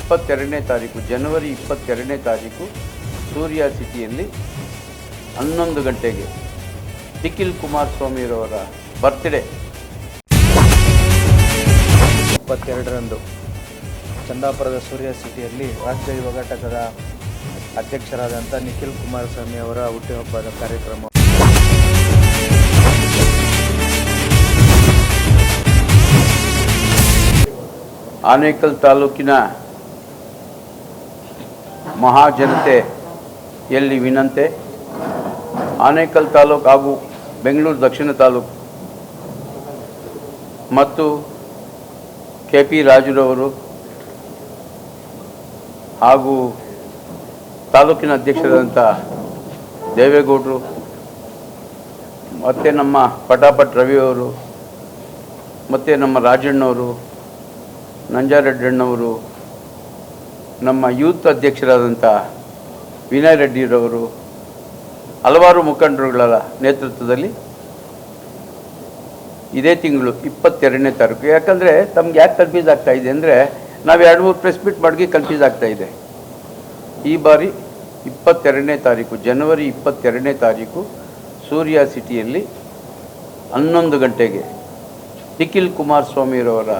22ನೇ ತಾರೀಕು ಜನವರಿ 22ನೇ ತಾರೀಕು ಸೂರ್ಯ ಸಿಟಿಯಲ್ಲಿ 11 ಗಂಟೆಗೆ ನಿಖಿಲ್ ಕುಮಾರಸ್ವಾಮಿರವರ ಬರ್ತ್ಡೇ. 22ರಂದು ಚಂದಾಪುರದ ಸೂರ್ಯ ಸಿಟಿಯಲ್ಲಿ ರಾಜ್ಯ ಯುವ ಘಟಕದ ಅಧ್ಯಕ್ಷರಾದಂಥ ನಿಖಿಲ್ ಕುಮಾರಸ್ವಾಮಿ ಅವರ ಹುಟ್ಟುಹಬ್ಬದ ಕಾರ್ಯಕ್ರಮ. ಆನೇಕಲ್ ತಾಲೂಕಿನ ಮಹಾಜನತೆಯಲ್ಲಿ ವಿನಂತೆ, ಆನೇಕಲ್ ತಾಲೂಕು ಹಾಗೂ ಬೆಂಗಳೂರು ದಕ್ಷಿಣ ತಾಲೂಕು ಮತ್ತು KP ರಾಜುರವರು ಹಾಗೂ ತಾಲೂಕಿನ ಅಧ್ಯಕ್ಷರಾದಂಥ ದೇವೇಗೌಡರು ಮತ್ತು ನಮ್ಮ ಪಟಾಪಟ್ ರವಿಯವರು ಮತ್ತು ನಮ್ಮ ರಾಜಣ್ಣವರು, ನಂಜಾರೆಡ್ಡಣ್ಣವರು, ನಮ್ಮ ಯೂತ್ ಅಧ್ಯಕ್ಷರಾದಂಥ ವಿನಯ್ ರೆಡ್ಡಿರವರು, ಹಲವಾರು ಮುಖಂಡರುಗಳ ನೇತೃತ್ವದಲ್ಲಿ ಇದೇ ತಿಂಗಳು 22ನೇ ತಾರೀಕು. ಯಾಕಂದರೆ ತಮ್ಗೆ ಯಾಕೆ ಕನ್ಫ್ಯೂಸ್ ಆಗ್ತಾಯಿದೆ ಅಂದರೆ, ನಾವು 2-3 ಪ್ರೆಸ್ ಮೀಟ್ ಮಾಡಿ ಕನ್ಫ್ಯೂಸ್ ಆಗ್ತಾಯಿದೆ. ಈ ಬಾರಿ 22ನೇ ತಾರೀಕು ಜನವರಿ 22ನೇ ತಾರೀಕು ಸೂರ್ಯ ಸಿಟಿಯಲ್ಲಿ 11 ಗಂಟೆಗೆ ನಿಖಿಲ್ ಕುಮಾರಸ್ವಾಮಿರವರ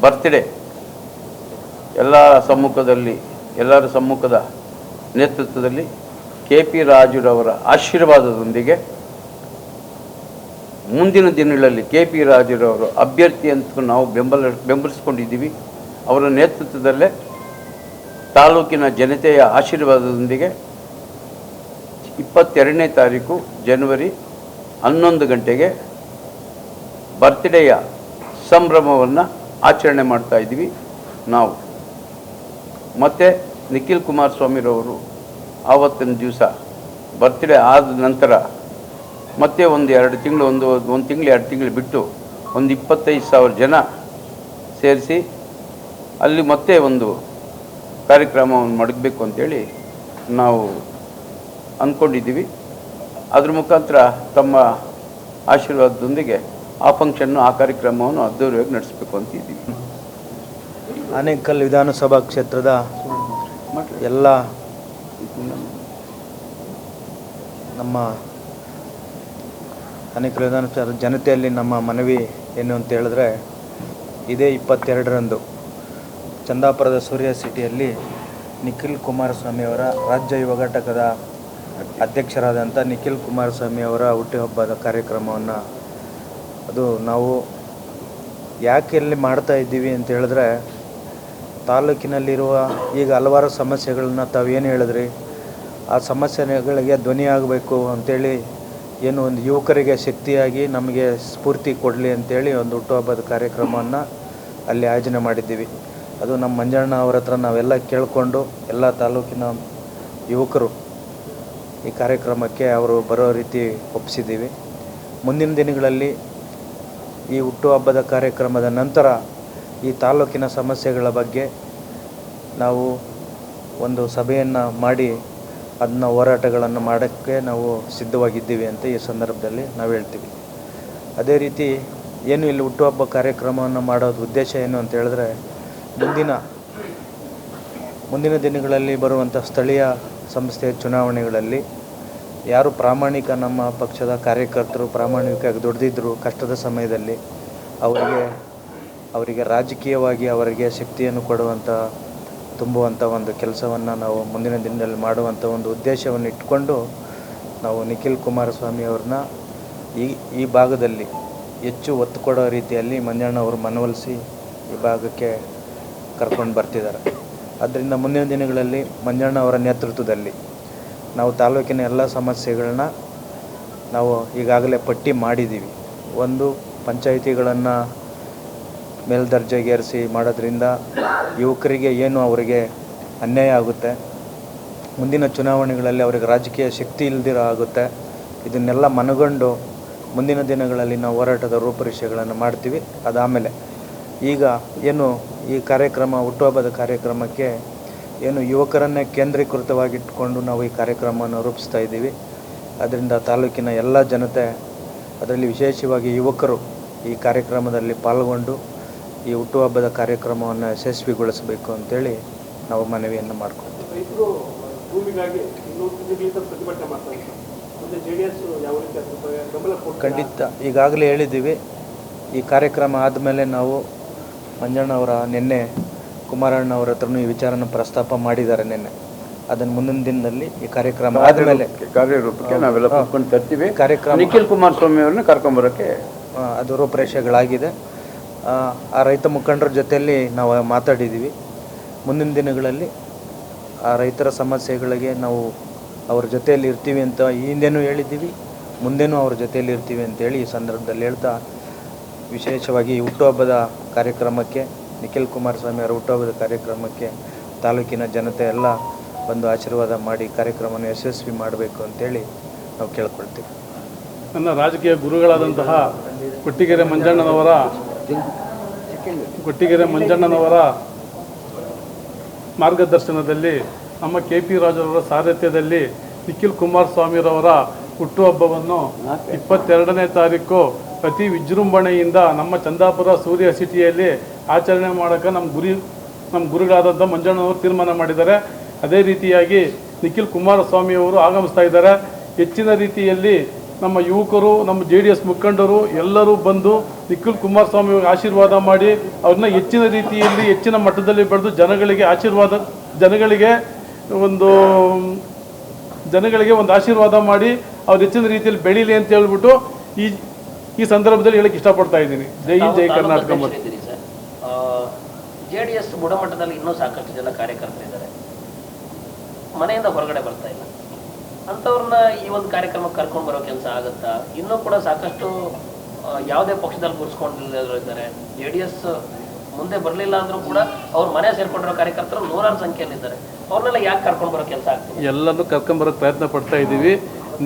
ಬರ್ತ್ಡೇ ಎಲ್ಲರ ಸಮ್ಮುಖದ ನೇತೃತ್ವದಲ್ಲಿ KP ರಾಜುರವರ ಆಶೀರ್ವಾದದೊಂದಿಗೆ ಮುಂದಿನ ದಿನಗಳಲ್ಲಿ KP ರಾಜುರವರು ಅಭ್ಯರ್ಥಿ ಅಂತ ನಾವು ಬೆಂಬಲಿಸ್ಕೊಂಡಿದ್ದೀವಿ. ಅವರ ನೇತೃತ್ವದಲ್ಲೇ ತಾಲೂಕಿನ ಜನತೆಯ ಆಶೀರ್ವಾದದೊಂದಿಗೆ 22ನೇ ತಾರೀಕು ಜನವರಿ 11 ಗಂಟೆಗೆ ಬರ್ತ್ಡೇಯ ಸಂಭ್ರಮವನ್ನು ಆಚರಣೆ ಮಾಡ್ತಾಯಿದ್ದೀವಿ ನಾವು. ಮತ್ತು ನಿಖಿಲ್ ಕುಮಾರಸ್ವಾಮಿರವರು ಆವತ್ತಿನ ದಿವಸ ಬರ್ತ್ಡೇ ಆದ ನಂತರ ಮತ್ತೆ ಒಂದು 2 ತಿಂಗಳು ಒಂದು ತಿಂಗಳು 2 ತಿಂಗಳು ಬಿಟ್ಟು ಒಂದು 25,000 ಜನ ಸೇರಿಸಿ ಅಲ್ಲಿ ಮತ್ತೆ ಒಂದು ಕಾರ್ಯಕ್ರಮವನ್ನು ಮಡಗಬೇಕು ಅಂತೇಳಿ ನಾವು ಅಂದ್ಕೊಂಡಿದ್ದೀವಿ. ಅದ್ರ ಮುಖಾಂತರ ತಮ್ಮ ಆಶೀರ್ವಾದದೊಂದಿಗೆ ಆ ಕಾರ್ಯಕ್ರಮವನ್ನು ಅದ್ದೂರಿಯಾಗಿ ನಡೆಸಬೇಕು ಅಂತಿದ್ದೀವಿ. ಆನೇಕಲ್ ವಿಧಾನಸಭಾ ಕ್ಷೇತ್ರದ ಎಲ್ಲ ನಮ್ಮ ಆನೇಕಲ್ ವಿಧಾನಸಭಾ ಜನತೆಯಲ್ಲಿ ನಮ್ಮ ಮನವಿ ಏನು ಅಂತ ಹೇಳಿದ್ರೆ, ಇದೇ 22ರಂದು ಚಂದಾಪುರದ ಸೂರ್ಯ ಸಿಟಿಯಲ್ಲಿ ನಿಖಿಲ್ ಕುಮಾರಸ್ವಾಮಿ ಅವರ ರಾಜ್ಯ ಯುವ ಘಟಕದ ಅಧ್ಯಕ್ಷರಾದಂಥ ನಿಖಿಲ್ ಕುಮಾರಸ್ವಾಮಿ ಅವರ ಹುಟ್ಟುಹಬ್ಬದ ಕಾರ್ಯಕ್ರಮವನ್ನು ಅದು ನಾವು ಯಾಕೆ ಇಲ್ಲಿ ಮಾಡ್ತಾ ಇದ್ದೀವಿ ಅಂತ ಹೇಳಿದ್ರೆ, ತಾಲೂಕಿನಲ್ಲಿರುವ ಈಗ ಹಲವಾರು ಸಮಸ್ಯೆಗಳನ್ನ ತಾವೇನು ಹೇಳಿದ್ರಿ, ಆ ಸಮಸ್ಯೆಗಳಿಗೆ ಧ್ವನಿಯಾಗಬೇಕು ಅಂಥೇಳಿ, ಏನು ಒಂದು ಯುವಕರಿಗೆ ಶಕ್ತಿಯಾಗಿ ನಮಗೆ ಸ್ಫೂರ್ತಿ ಕೊಡಲಿ ಅಂಥೇಳಿ ಒಂದು ಹುಟ್ಟುಹಬ್ಬದ ಕಾರ್ಯಕ್ರಮವನ್ನು ಅಲ್ಲಿ ಆಯೋಜನೆ ಮಾಡಿದ್ದೀವಿ. ಅದು ನಮ್ಮ ಮಂಜಣ್ಣ ಅವರ ಹತ್ರ ನಾವೆಲ್ಲ ಕೇಳಿಕೊಂಡು ಎಲ್ಲ ತಾಲೂಕಿನ ಯುವಕರು ಈ ಕಾರ್ಯಕ್ರಮಕ್ಕೆ ಅವರು ಬರೋ ರೀತಿ ಒಪ್ಪಿಸಿದ್ದೀವಿ. ಮುಂದಿನ ದಿನಗಳಲ್ಲಿ ಈ ಹುಟ್ಟುಹಬ್ಬದ ಕಾರ್ಯಕ್ರಮದ ನಂತರ ಈ ತಾಲೂಕಿನ ಸಮಸ್ಯೆಗಳ ಬಗ್ಗೆ ನಾವು ಒಂದು ಸಭೆಯನ್ನು ಮಾಡಿ ಅದನ್ನ ಹೋರಾಟಗಳನ್ನು ಮಾಡೋಕ್ಕೆ ನಾವು ಸಿದ್ಧವಾಗಿದ್ದೀವಿ ಅಂತ ಈ ಸಂದರ್ಭದಲ್ಲಿ ನಾವು ಹೇಳ್ತೀವಿ. ಅದೇ ರೀತಿ ಏನು ಇಲ್ಲಿ ಹುಟ್ಟುಹಬ್ಬ ಕಾರ್ಯಕ್ರಮವನ್ನು ಮಾಡೋದು ಉದ್ದೇಶ ಏನು ಅಂತ ಹೇಳಿದ್ರೆ, ಮುಂದಿನ ದಿನಗಳಲ್ಲಿ ಬರುವಂಥ ಸ್ಥಳೀಯ ಸಂಸ್ಥೆಯ ಚುನಾವಣೆಗಳಲ್ಲಿ ಯಾರು ಪ್ರಾಮಾಣಿಕ ನಮ್ಮ ಪಕ್ಷದ ಕಾರ್ಯಕರ್ತರು ಪ್ರಾಮಾಣಿಕವಾಗಿ ದುಡಿದಿದ್ದರು ಕಷ್ಟದ ಸಮಯದಲ್ಲಿ ಅವರಿಗೆ ರಾಜಕೀಯವಾಗಿ ಅವರಿಗೆ ಶಕ್ತಿಯನ್ನು ತುಂಬುವಂಥ ಒಂದು ಕೆಲಸವನ್ನು ನಾವು ಮುಂದಿನ ದಿನದಲ್ಲಿ ಮಾಡುವಂಥ ಒಂದು ಉದ್ದೇಶವನ್ನು ಇಟ್ಕೊಂಡು ನಾವು ನಿಖಿಲ್ ಕುಮಾರಸ್ವಾಮಿ ಅವ್ರನ್ನ ಈ ಭಾಗದಲ್ಲಿ ಹೆಚ್ಚು ಒತ್ತು ಕೊಡೋ ರೀತಿಯಲ್ಲಿ ಮಂಜಣ್ಣ ಅವರು ಮನವೊಲಿಸಿ ಈ ಭಾಗಕ್ಕೆ ಕರ್ಕೊಂಡು ಬರ್ತಿದ್ದಾರೆ. ಆದ್ದರಿಂದ ಮುಂದಿನ ದಿನಗಳಲ್ಲಿ ಮಂಜಣ್ಣ ಅವರ ನೇತೃತ್ವದಲ್ಲಿ ನಾವು ತಾಲೂಕಿನ ಎಲ್ಲ ಸಮಸ್ಯೆಗಳನ್ನ ನಾವು ಈಗಾಗಲೇ ಪಟ್ಟಿ ಮಾಡಿದ್ದೀವಿ. ಒಂದು, ಪಂಚಾಯಿತಿಗಳನ್ನು ಮೇಲ್ದರ್ಜೆಗೇರಿಸಿ ಮಾಡೋದ್ರಿಂದ ಯುವಕರಿಗೆ ಏನು ಅವರಿಗೆ ಅನ್ಯಾಯ ಆಗುತ್ತೆ, ಮುಂದಿನ ಚುನಾವಣೆಗಳಲ್ಲಿ ಅವರಿಗೆ ರಾಜಕೀಯ ಶಕ್ತಿ ಇಲ್ದಿರೋ ಆಗುತ್ತೆ. ಇದನ್ನೆಲ್ಲ ಮನಗಂಡು ಮುಂದಿನ ದಿನಗಳಲ್ಲಿ ನಾವು ಹೋರಾಟದ ರೂಪುರೇಷೆಗಳನ್ನು ಮಾಡ್ತೀವಿ. ಅದಾದಮೇಲೆ ಈಗ ಏನು ಈ ಕಾರ್ಯಕ್ರಮ ಹುಟ್ಟುಹಬ್ಬದ ಕಾರ್ಯಕ್ರಮಕ್ಕೆ ಏನು ಯುವಕರನ್ನೇ ಕೇಂದ್ರೀಕೃತವಾಗಿಟ್ಕೊಂಡು ನಾವು ಈ ಕಾರ್ಯಕ್ರಮವನ್ನು ರೂಪಿಸ್ತಾ ಇದ್ದೀವಿ. ಅದರಿಂದ ತಾಲೂಕಿನ ಎಲ್ಲ ಜನತೆ, ಅದರಲ್ಲಿ ವಿಶೇಷವಾಗಿ ಯುವಕರು ಈ ಕಾರ್ಯಕ್ರಮದಲ್ಲಿ ಪಾಲ್ಗೊಂಡು ಈ ಹುಟ್ಟುಹಬ್ಬದ ಕಾರ್ಯಕ್ರಮವನ್ನು ಯಶಸ್ವಿಗೊಳಿಸಬೇಕು ಅಂತೇಳಿ ನಾವು ಮನವಿಯನ್ನು ಮಾಡಿಕೊಳ್ತೀವಿ. ರೈತರು ಭೂಮಿಗಾಗಿ ಇನ್ನೊಂದು ತಿಂಗಳಿಂದ ಪ್ರತಿಭಟನೆ ಮಾಡ್ತಾ ಇದ್ದಾರೆ. ಮುಂದೆ JDS ಯಾವ ರೀತಿ ಅದಕ್ಕೆ ಬೆಂಬಲ ಕೊಡ್ತಾರೆ? ಖಂಡಿತ ಈಗಾಗಲೇ ಹೇಳಿದ್ದೀವಿ. ಈ ಕಾರ್ಯಕ್ರಮ ಆದಮೇಲೆ ನಾವು ಮಂಜಣ್ಣವರ ನಿನ್ನೆ ಕುಮಾರಣ್ಣವ್ರ ಹತ್ರನೂ ಈ ವಿಚಾರನ ಪ್ರಸ್ತಾಪ ಮಾಡಿದ್ದಾರೆ ನಿನ್ನೆ. ಅದನ್ನು ಮುಂದಿನ ದಿನದಲ್ಲಿ ಈ ಕಾರ್ಯಕ್ರಮ ಆದಮೇಲೆ ಕಾರ್ಯರೂಪಕ್ಕೆ ನಾವೆಲ್ಲ ಕೂತ್ಕೊಂಡು ತರ್ತೀವಿ. ಕಾರ್ಯಕ್ರಮ ನಿಖಿಲ್ ಕುಮಾರಸ್ವಾಮಿ ಅವ್ರನ್ನ ಕರ್ಕೊಂಬರೋಕ್ಕೆ ಅದು ರೂಪರೇಷೆಗಳಾಗಿದೆ. ಆ ರೈತ ಮುಖಂಡರ ಜೊತೆಯಲ್ಲಿ ನಾವು ಮಾತಾಡಿದ್ದೀವಿ. ಮುಂದಿನ ದಿನಗಳಲ್ಲಿ ಆ ರೈತರ ಸಮಸ್ಯೆಗಳಿಗೆ ನಾವು ಅವ್ರ ಜೊತೆಯಲ್ಲಿ ಇರ್ತೀವಿ ಅಂತ ಈ ಹಿಂದೆನೂ ಹೇಳಿದ್ದೀವಿ, ಮುಂದೆನೂ ಅವ್ರ ಜೊತೆಯಲ್ಲಿ ಇರ್ತೀವಿ ಅಂತೇಳಿ ಈ ಸಂದರ್ಭದಲ್ಲಿ ಹೇಳ್ತಾ, ವಿಶೇಷವಾಗಿ ಹುಟ್ಟುಹಬ್ಬದ ಕಾರ್ಯಕ್ರಮಕ್ಕೆ ನಿಖಿಲ್ ಕುಮಾರಸ್ವಾಮಿ ಅವರ ಹುಟ್ಟುಹಬ್ಬದ ಕಾರ್ಯಕ್ರಮಕ್ಕೆ ತಾಲೂಕಿನ ಜನತೆ ಎಲ್ಲ ಬಂದು ಆಶೀರ್ವಾದ ಮಾಡಿ ಕಾರ್ಯಕ್ರಮವನ್ನು ಯಶಸ್ವಿ ಮಾಡಬೇಕು ಅಂತೇಳಿ ನಾವು ಕೇಳ್ಕೊಳ್ತೀವಿ. ನನ್ನ ರಾಜಕೀಯ ಗುರುಗಳಾದಂತಹ ಕೊಟ್ಟಿಗೆರೆ ಮಂಜಣ್ಣನವರ ಮಾರ್ಗದರ್ಶನದಲ್ಲಿ ನಮ್ಮ KP ರಾಜರವರ ಸಾರಥ್ಯದಲ್ಲಿ ನಿಖಿಲ್ ಕುಮಾರಸ್ವಾಮಿರವರ ಹುಟ್ಟುಹಬ್ಬವನ್ನು 22ನೇ ತಾರೀಕು ಅತಿ ವಿಜೃಂಭಣೆಯಿಂದ ನಮ್ಮ ಚಂದಾಪುರ ಸೂರ್ಯ ಸಿಟಿಯಲ್ಲಿ ಆಚರಣೆ ಮಾಡೋಕ್ಕೆ ನಮ್ಮ ಗುರುಗಳಾದಂಥ ಮಂಜಣ್ಣನವರು ತೀರ್ಮಾನ ಮಾಡಿದ್ದಾರೆ. ಅದೇ ರೀತಿಯಾಗಿ ನಿಖಿಲ್ ಕುಮಾರಸ್ವಾಮಿಯವರು ಆಗಮಿಸ್ತಾ ಇದ್ದಾರೆ. ಹೆಚ್ಚಿನ ರೀತಿಯಲ್ಲಿ ನಮ್ಮ ಯುವಕರು, ನಮ್ಮ JDS ಮುಖಂಡರು ಎಲ್ಲರೂ ಬಂದು ನಿಖಿಲ್ ಕುಮಾರಸ್ವಾಮಿ ಅವರಿಗೆ ಆಶೀರ್ವಾದ ಮಾಡಿ ಅವ್ರನ್ನ ಹೆಚ್ಚಿನ ರೀತಿಯಲ್ಲಿ ಹೆಚ್ಚಿನ ಮಟ್ಟದಲ್ಲಿ ಬೆಳೆದು ಜನಗಳಿಗೆ ಒಂದು ಆಶೀರ್ವಾದ ಮಾಡಿ ಅವ್ರು ಹೆಚ್ಚಿನ ರೀತಿಯಲ್ಲಿ ಬೆಳೀಲಿ ಅಂತ ಹೇಳ್ಬಿಟ್ಟು ಈ ಸಂದರ್ಭದಲ್ಲಿ ಹೇಳಕ್ಕೆ ಇಷ್ಟಪಡ್ತಾ ಇದ್ದೀನಿ. ಜೈ ಹಿಂದ್, ಜೈ ಕರ್ನಾಟಕ. JDS ಬುಡಮಟ್ಟದಲ್ಲಿ ಇನ್ನೂ ಸಾಕಷ್ಟು ಜನ ಕಾರ್ಯಕರ್ತರಿದ್ದಾರೆ, ಮನೆಯಿಂದ ಹೊರಗಡೆ ಬರ್ತಾ ಇಲ್ಲ. ಅಂಥವ್ರನ್ನ ಈ ಒಂದು ಕಾರ್ಯಕ್ರಮಕ್ಕೆ ಕರ್ಕೊಂಡು ಬರೋ ಕೆಲಸ ಆಗುತ್ತಾ? ಇನ್ನೂ ಕೂಡ ಸಾಕಷ್ಟು ಯಾವುದೇ ಪಕ್ಷದಲ್ಲಿ ಗುರ್ಸ್ಕೊಂಡಿಲ್ಲದ್ರು ಇದ್ದಾರೆ. JDS ಮುಂದೆ ಬರಲಿಲ್ಲ ಅಂದ್ರೂ ಕೂಡ ಅವ್ರ ಮನೆ ಸೇರ್ಕೊಂಡಿರೋ ಕಾರ್ಯಕರ್ತರು ನೂರಾರು ಸಂಖ್ಯೆಯಲ್ಲಿದ್ದಾರೆ. ಅವ್ರನ್ನೆಲ್ಲ ಯಾಕೆ ಕರ್ಕೊಂಡು ಬರೋ ಕೆಲಸ ಆಗ್ತದೆ? ಎಲ್ಲರೂ ಕರ್ಕೊಂಬರೋಕ್ಕೆ ಪ್ರಯತ್ನ ಪಡ್ತಾ ಇದ್ದೀವಿ.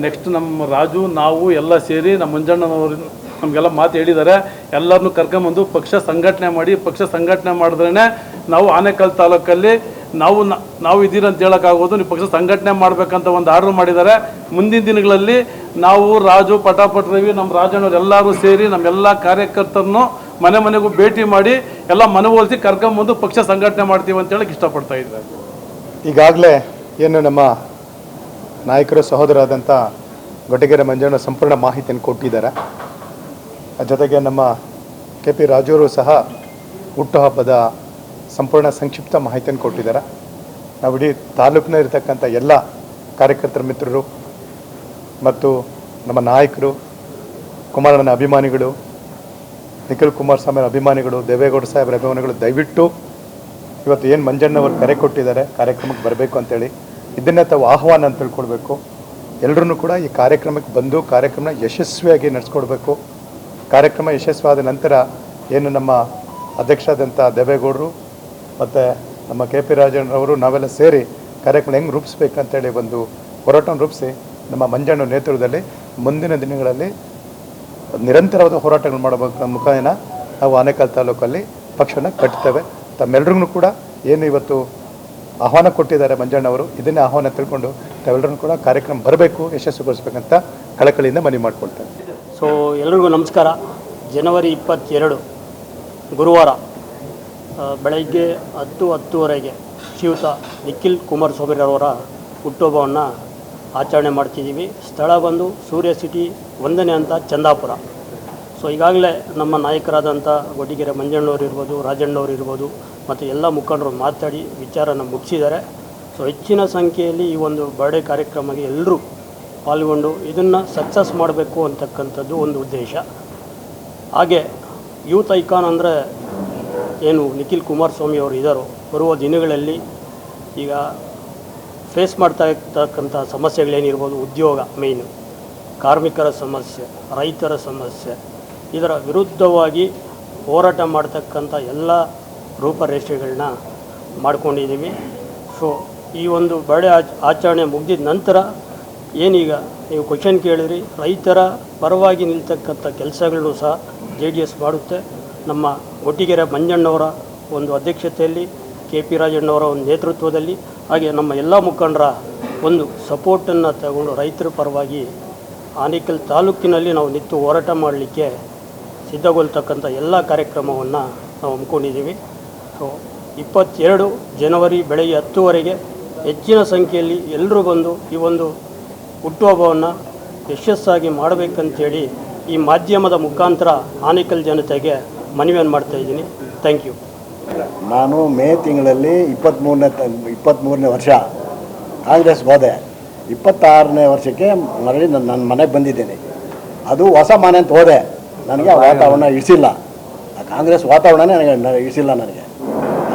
ನೆಕ್ಸ್ಟ್ ನಮ್ಮ ರಾಜು, ನಾವು ಎಲ್ಲ ಸೇರಿ ನಮ್ಮ ಮಂಜಣ್ಣನವರು ನಮಗೆಲ್ಲ ಮಾತು ಹೇಳಿದ್ದಾರೆ. ಎಲ್ಲರನ್ನೂ ಕರ್ಕೊಂಬಂದು ಪಕ್ಷ ಸಂಘಟನೆ ಮಾಡಿದ್ರೇ ನಾವು ಆನೇಕಲ್ ತಾಲೂಕಲ್ಲಿ ನಾವು ಇದ್ದೀರ ಅಂತ ಹೇಳೋಕ್ಕಾಗೋದು. ನೀವು ಪಕ್ಷ ಸಂಘಟನೆ ಮಾಡಬೇಕಂತ ಒಂದು ಆರ್ಡರ್ ಮಾಡಿದ್ದಾರೆ. ಮುಂದಿನ ದಿನಗಳಲ್ಲಿ ನಾವು ರಾಜು, ಪಟಾಪಟ್ ರವಿ, ನಮ್ಮ ರಾಜಣ್ಣವ್ರು ಎಲ್ಲರೂ ಸೇರಿ ನಮ್ಮೆಲ್ಲ ಕಾರ್ಯಕರ್ತರನ್ನು ಮನೆಗೂ ಭೇಟಿ ಮಾಡಿ ಎಲ್ಲ ಮನವೊಲಿಸಿ ಕರ್ಕೊಂಬಂದು ಪಕ್ಷ ಸಂಘಟನೆ ಮಾಡ್ತೀವಿ ಅಂತ ಹೇಳಕ್ಕೆ ಇಷ್ಟಪಡ್ತಾ ಇದ್ದಾರೆ. ಈಗಾಗಲೇ ಏನು ನಮ್ಮ ನಾಯಕರು ಸಹೋದರಾದಂಥ ಗೊಟ್ಟಿಗೆರೆ ಮಂಜಣ್ಣ ಸಂಪೂರ್ಣ ಮಾಹಿತಿಯನ್ನು ಕೊಟ್ಟಿದ್ದಾರೆ. ಜೊತೆಗೆ ನಮ್ಮ KP ರಾಜೂರು ಸಹ ಹುಟ್ಟುಹಬ್ಬದ ಸಂಪೂರ್ಣ ಸಂಕ್ಷಿಪ್ತ ಮಾಹಿತಿಯನ್ನು ಕೊಟ್ಟಿದ್ದಾರೆ. ನಾವು ಇಡೀ ತಾಲೂಕಿನ ಇರತಕ್ಕಂಥ ಎಲ್ಲ ಕಾರ್ಯಕರ್ತರ ಮಿತ್ರರು ಮತ್ತು ನಮ್ಮ ನಾಯಕರು, ಕುಮಾರಣ್ಣನ ಅಭಿಮಾನಿಗಳು, ನಿಖಿಲ್ ಕುಮಾರಸ್ವಾಮಿ ಅಭಿಮಾನಿಗಳು, ದೇವೇಗೌಡ ಸಾಹೇಬರ ಅಭಿಮಾನಿಗಳು ದಯವಿಟ್ಟು ಇವತ್ತು ಏನು ಮಂಜಣ್ಣವರು ಕರೆ ಕೊಟ್ಟಿದ್ದಾರೆ ಕಾರ್ಯಕ್ರಮಕ್ಕೆ ಬರಬೇಕು ಅಂತೇಳಿ, ಇದನ್ನೇ ತಾವು ಆಹ್ವಾನ ಅಂತ ತಿಳ್ಕೊಳ್ಬೇಕು. ಎಲ್ಲರೂ ಕೂಡ ಈ ಕಾರ್ಯಕ್ರಮಕ್ಕೆ ಬಂದು ಕಾರ್ಯಕ್ರಮ ಯಶಸ್ವಿಯಾಗಿ ನಡೆಸ್ಕೊಡ್ಬೇಕು. ಕಾರ್ಯಕ್ರಮ ಯಶಸ್ವಿಯಾದ ನಂತರ ಏನು ನಮ್ಮ ಅಧ್ಯಕ್ಷರಾದಂಥ ದೇವೇಗೌಡರು ಮತ್ತು ನಮ್ಮ KP ರಾಜಣ್ಣವರು ನಾವೆಲ್ಲ ಸೇರಿ ಕಾರ್ಯಕ್ರಮ ಹೆಂಗೆ ರೂಪಿಸ್ಬೇಕಂತೇಳಿ ಒಂದು ಹೋರಾಟವನ್ನು ರೂಪಿಸಿ ನಮ್ಮ ಮಂಜಣ್ಣ ನೇತೃತ್ವದಲ್ಲಿ ಮುಂದಿನ ದಿನಗಳಲ್ಲಿ ನಿರಂತರವಾದ ಹೋರಾಟಗಳು ಮಾಡಬೇಕು ಮುಖೇನ ನಾವು ಆನೇಕಲ್ ತಾಲೂಕಲ್ಲಿ ಪಕ್ಷವನ್ನು ಕಟ್ತೇವೆ. ತಮ್ಮೆಲ್ಲರಿಗೂ ಕೂಡ ಏನು ಇವತ್ತು ಆಹ್ವಾನ ಕೊಟ್ಟಿದ್ದಾರೆ ಮಂಜಣ್ಣವರು, ಇದನ್ನೇ ಆಹ್ವಾನ ತಿಳ್ಕೊಂಡು ತಾವೆಲ್ಲರೂ ಕೂಡ ಕಾರ್ಯಕ್ರಮ ಬರಬೇಕು, ಯಶಸ್ವಿಗೊಳಿಸ್ಬೇಕಂತ ಕಳಕಳಿಯಿಂದ ಮನವಿ ಮಾಡ್ಕೊಳ್ತೇವೆ. ಸೊ ಎಲ್ರಿಗೂ ನಮಸ್ಕಾರ. ಜನವರಿ 22 ಗುರುವಾರ ಬೆಳಗ್ಗೆ 10:10ವರೆಗೆ ಶ್ರೀಯುತ ನಿಖಿಲ್ ಕುಮಾರಸ್ವಾಮಿರವರ ಹುಟ್ಟುಹಬ್ಬವನ್ನು ಆಚರಣೆ ಮಾಡ್ತಿದ್ದೀವಿ. ಸ್ಥಳ ಬಂದು ಸೂರ್ಯ ಸಿಟಿ 1ನೇ ಹಂತ ಚಂದಾಪುರ. ಸೊ ಈಗಾಗಲೇ ನಮ್ಮ ನಾಯಕರಾದಂಥ ಗೊಟ್ಟಿಗೆರೆ ಮಂಜಣ್ಣವ್ರು ಇರ್ಬೋದು, ರಾಜಣ್ಣವ್ರು ಇರ್ಬೋದು ಮತ್ತು ಎಲ್ಲ ಮುಖಂಡರು ಮಾತಾಡಿ ವಿಚಾರನ ಮುಗಿಸಿದ್ದಾರೆ. ಸೊ ಹೆಚ್ಚಿನ ಸಂಖ್ಯೆಯಲ್ಲಿ ಈ ಒಂದು ಬರ್ಡೇ ಕಾರ್ಯಕ್ರಮಕ್ಕೆ ಎಲ್ಲರೂ ಪಾಲ್ಗೊಂಡು ಇದನ್ನು ಸಕ್ಸಸ್ ಮಾಡಬೇಕು ಅಂತಕ್ಕಂಥದ್ದು ಒಂದು ಉದ್ದೇಶ. ಹಾಗೆ ಯೂತ್ ಐಕಾನ್ ಅಂದರೆ ಏನು ನಿಖಿಲ್ ಕುಮಾರಸ್ವಾಮಿ ಅವರು ಇದ್ದಾರೋ, ಬರುವ ದಿನಗಳಲ್ಲಿ ಈಗ ಫೇಸ್ ಮಾಡ್ತಾ ಇರ್ತಕ್ಕಂಥ ಸಮಸ್ಯೆಗಳೇನಿರ್ಬೋದು, ಉದ್ಯೋಗ ಮೇಯ್ನು, ಕಾರ್ಮಿಕರ ಸಮಸ್ಯೆ, ರೈತರ ಸಮಸ್ಯೆ, ಇದರ ವಿರುದ್ಧವಾಗಿ ಹೋರಾಟ ಮಾಡ್ತಕ್ಕಂಥ ಎಲ್ಲ ರೂಪರೇಷೆಗಳನ್ನ ಮಾಡ್ಕೊಂಡಿದ್ದೀವಿ. ಸೊ ಈ ಒಂದು ಬರ್ಡೇ ಆಚರಣೆ ಮುಗಿದ ನಂತರ ಏನೀಗ ನೀವು ಕ್ವಶನ್ ಕೇಳಿದ್ರಿ, ರೈತರ ಪರವಾಗಿ ನಿಲ್ತಕ್ಕಂಥ ಕೆಲಸಗಳನ್ನು ಸಹ JDS ಮಾಡುತ್ತೆ. ನಮ್ಮ ಗೊಟ್ಟಿಗೆರೆ ಮಂಜಣ್ಣವರ ಒಂದು ಅಧ್ಯಕ್ಷತೆಯಲ್ಲಿ, KP ರಾಜಣ್ಣವರ ಒಂದು ನೇತೃತ್ವದಲ್ಲಿ, ಹಾಗೆ ನಮ್ಮ ಎಲ್ಲ ಮುಖಂಡರ ಒಂದು ಸಪೋರ್ಟನ್ನು ತಗೊಂಡು ರೈತರ ಪರವಾಗಿ ಆನೇಕಲ್ ತಾಲೂಕಿನಲ್ಲಿ ನಾವು ನಿಂತು ಹೋರಾಟ ಮಾಡಲಿಕ್ಕೆ ಸಿದ್ಧಗೊಳ್ತಕ್ಕಂಥ ಎಲ್ಲ ಕಾರ್ಯಕ್ರಮವನ್ನು ನಾವು ಹಮ್ಮಿಕೊಂಡಿದ್ದೀವಿ. ಸೊ 22 ಜನವರಿ ಬೆಳಗ್ಗೆ 10ವರೆಗೆ ಹೆಚ್ಚಿನ ಸಂಖ್ಯೆಯಲ್ಲಿ ಎಲ್ಲರೂ ಬಂದು ಈ ಒಂದು ಹುಟ್ಟುಹಬ್ಬವನ್ನು ಯಶಸ್ಸಾಗಿ ಮಾಡಬೇಕಂತೇಳಿ ಈ ಮಾಧ್ಯಮದ ಮುಖಾಂತರ ಆನೇಕಲ್ ಜನತೆಗೆ ಮನವಿಯನ್ನು ಮಾಡ್ತಾ ಇದ್ದೀನಿ. Thank you. ನಾನು ಮೇ ತಿಂಗಳಲ್ಲಿ 23ನೇ ವರ್ಷ ಕಾಂಗ್ರೆಸ್ಗೆ ಹೋದೆ. 26ನೇ ವರ್ಷಕ್ಕೆ ಮರಳಿ ನನ್ನ ಮನೆಗೆ ಬಂದಿದ್ದೀನಿ. ಅದು ಹೊಸ ಮನೆ ಅಂತ ಹೋದೆ. ನನಗೆ ಆ ವಾತಾವರಣ ಇಳಿಸಿಲ್ಲ, ಆ ಕಾಂಗ್ರೆಸ್ ವಾತಾವರಣನೇ ನನಗೆ ಇಳಿಸಿಲ್ಲ ನನಗೆ.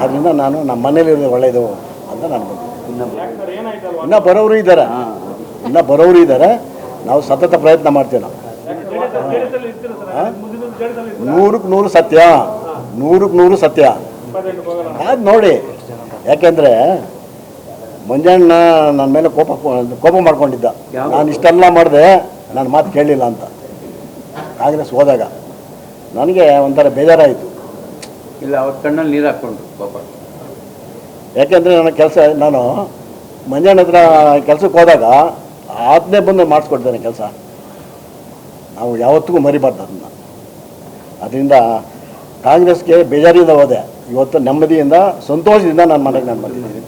ಆದ್ದರಿಂದ ನಾನು ನಮ್ಮ ಮನೇಲಿರೋದು ಒಳ್ಳೆಯದು ಅಂತ ನಾನು ಬಂದೆ. ಇನ್ನೂ ಬರೋರು ಇದ್ದಾರೆ, ನಾವು ಸತತ ಪ್ರಯತ್ನ ಮಾಡ್ತೀವಿ. ನಾವು 100% ಸತ್ಯ, 100% ಸತ್ಯ. ಅದು ನೋಡಿ, ಯಾಕೆಂದರೆ ಮಂಜಣ್ಣ ನನ್ನ ಮೇಲೆ ಕೋಪ ಮಾಡ್ಕೊಂಡಿದ್ದ. ನಾನು ಇಷ್ಟೆಲ್ಲ ಮಾಡಿದೆ, ನನ್ನ ಮಾತು ಕೇಳಲಿಲ್ಲ ಅಂತ ಕಾಂಗ್ರೆಸ್ ಹೋದಾಗ ನನಗೆ ಒಂಥರ ಬೇಜಾರಾಯಿತು. ಇಲ್ಲ, ಅವ್ರ ಕಣ್ಣಲ್ಲಿ ನೀರು ಹಾಕ್ಕೊಂಡು ಪಾಪ. ಯಾಕೆಂದರೆ ನಾನು ಮಂಜಣ್ಣ ಹತ್ರ ಕೆಲಸಕ್ಕೆ ಹೋದಾಗ ಆತನೇ ಬಂದು ಮಾಡಿಸ್ಕೊಡ್ತಾನೆ ಕೆಲಸ. ನಾವು ಯಾವತ್ತಿಗೂ ಮರಿಬಾರ್ದು ಅದನ್ನು. ಅದರಿಂದ ಕಾಂಗ್ರೆಸ್ಗೆ ಬೇಜಾರಿಂದ ಹೋದೆ. ಇವತ್ತು ನೆಮ್ಮದಿಯಿಂದ ಸಂತೋಷದಿಂದ ನನ್ನ ಮನೆಗೆ ನಾನು ಬಂದಿದ್ದೀನಿ.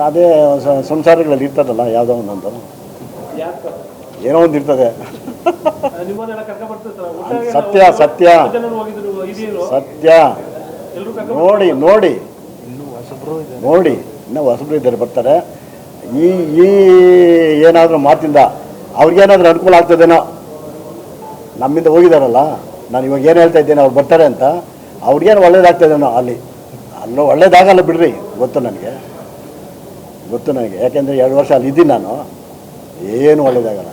ಅದೇ ಸಂಸಾರಗಳಲ್ಲಿ ಇರ್ತದಲ್ಲ, ಯಾವುದೋ ಒಂದೊಂದು ಏನೋ ಒಂದು ಇರ್ತದೆ. ಸತ್ಯ ಸತ್ಯ ಸತ್ಯ. ನೋಡಿ ಇನ್ನೂ ಹೊಸಬ್ರು ಇದ್ದಾರೆ, ಬರ್ತಾರೆ. ಈ ಏನಾದರೂ ಮಾತಿಂದ ಅವ್ರಿಗೇನಾದರೂ ಅನುಕೂಲ ಆಗ್ತದೇನೋ. ನಮ್ಮಿಂದ ಹೋಗಿದಾರಲ್ಲ, ನಾನು ಇವಾಗ ಏನು ಹೇಳ್ತಾ ಇದ್ದೇನೆ, ಅವ್ರು ಬರ್ತಾರೆ ಅಂತ, ಅವ್ರಿಗೇನು ಒಳ್ಳೇದಾಗ್ತದೇನೋ. ಅಲ್ಲೂ ಒಳ್ಳೇದಾಗಲ್ಲ ಬಿಡ್ರಿ, ಗೊತ್ತು ನನಗೆ. ಯಾಕೆಂದರೆ 2 ವರ್ಷ ಅಲ್ಲಿ ಇದ್ದೀನಿ ನಾನು, ಏನು ಒಳ್ಳೇದಾಗಲ್ಲ.